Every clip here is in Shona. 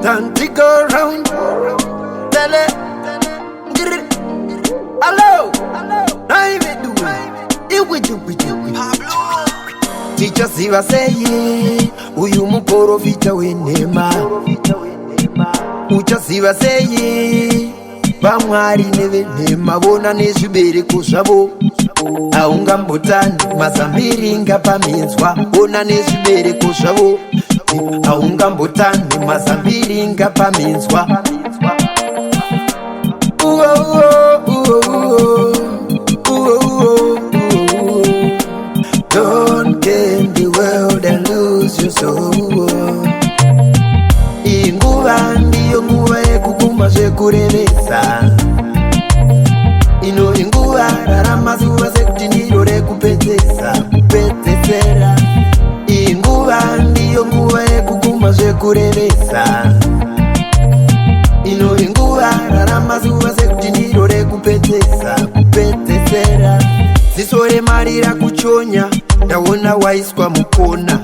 Time to go round. Tell it. Hello. Now even do it. It we do it. Teacher siva say uyu mukoro vita wenema. Ucha siva say bamwari nevenema bona nezvibereko zvavo. Aungambotani mazambiri ngapaminzwa bona nezvibereko zvavo. Aungambotani mazambiri ngapaminzwa. Don't gain the world and lose your soul. Inguva ndiyo nguva yekuguma zvekurevesa. Ino inguva raramazuva sekuti ndiro rekupedzesa kupedzesera. Inguva ndiyo nguva yekuguma zvekurevesa. Ino inguva raramazuva sekuti ndiro rekupedzesa kupedzesera. Ziso remarira kuchonya ndaona waiswa mukona.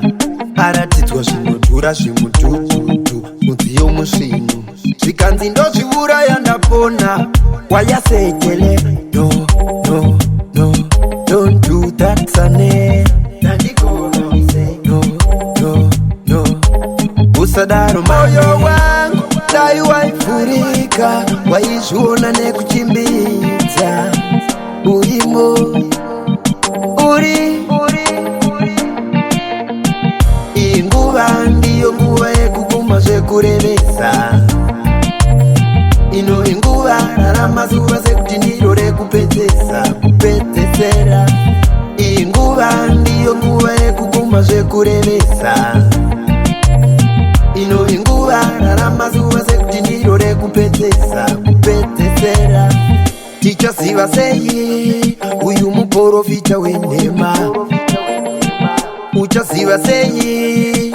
Aratidzwa zvinodhura zvimutututu mudziyo musvinu. Zvikanzi ndozviuraya ndapona. Wayasekele no no no. Don't do that sane. No no no. Usadaro moyo wangu dai waifurika. Waizviona nekuchimbidza. Urimo uri inguva ndiyo nguva yekuguma zvekurevesa. Ino inguva raramazuva sekuti ndiro rekupedzesa kupedzesera. Inguva ndiyo nguva yekuguma zvekurevesa. Ino inguva raramazuva sekuti ndiro rekupedzesa kupedzesera. Tichaziva sei uyu muprofita wenhema. Uchaziva sei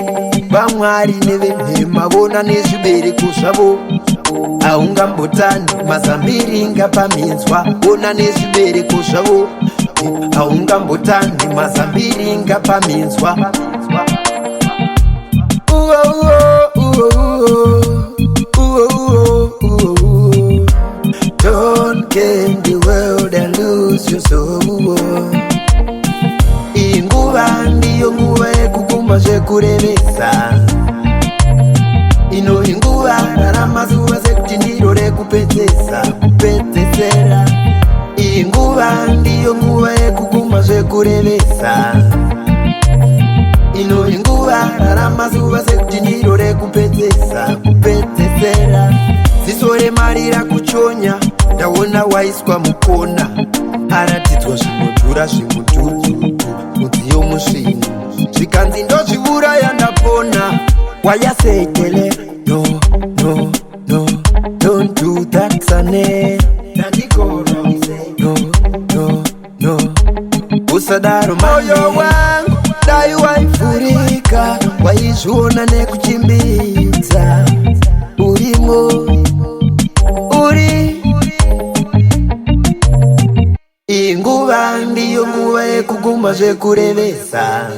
vamwari nevenhema vona nezvibereko zvavo. Aungambotani mazambiri ngapaminzwa vona nezvibereko zvavo. Aungambotani mazambiri ngapaminzwa. Don't gain the world and lose your soul. Inguva ndiyo nguva yekuguma zvekurevesa. Ino inguva raramazuva sekuti ndiro rekupedzesa kupedzesera. Inguva ndiyo nguva yekuguma zvekurevesa. Ino inguva raramazuva sekuti ndiro rekupedzesa kupedzesera. Ziso remarira kuchonya ndaona waiswa mukona. Aratidzwa zvinodhura zvimutututu mudziyo musvinu. Zvikanzi ndozviuraya ndapona. Wayasekele no no no. Don't do that sane. No no no. Usadaro moyo wangu dai waifurika. Waizviona nekuchimbidza. Urimo uri inguva ndiyo nguva yekuguma zvekurevesa.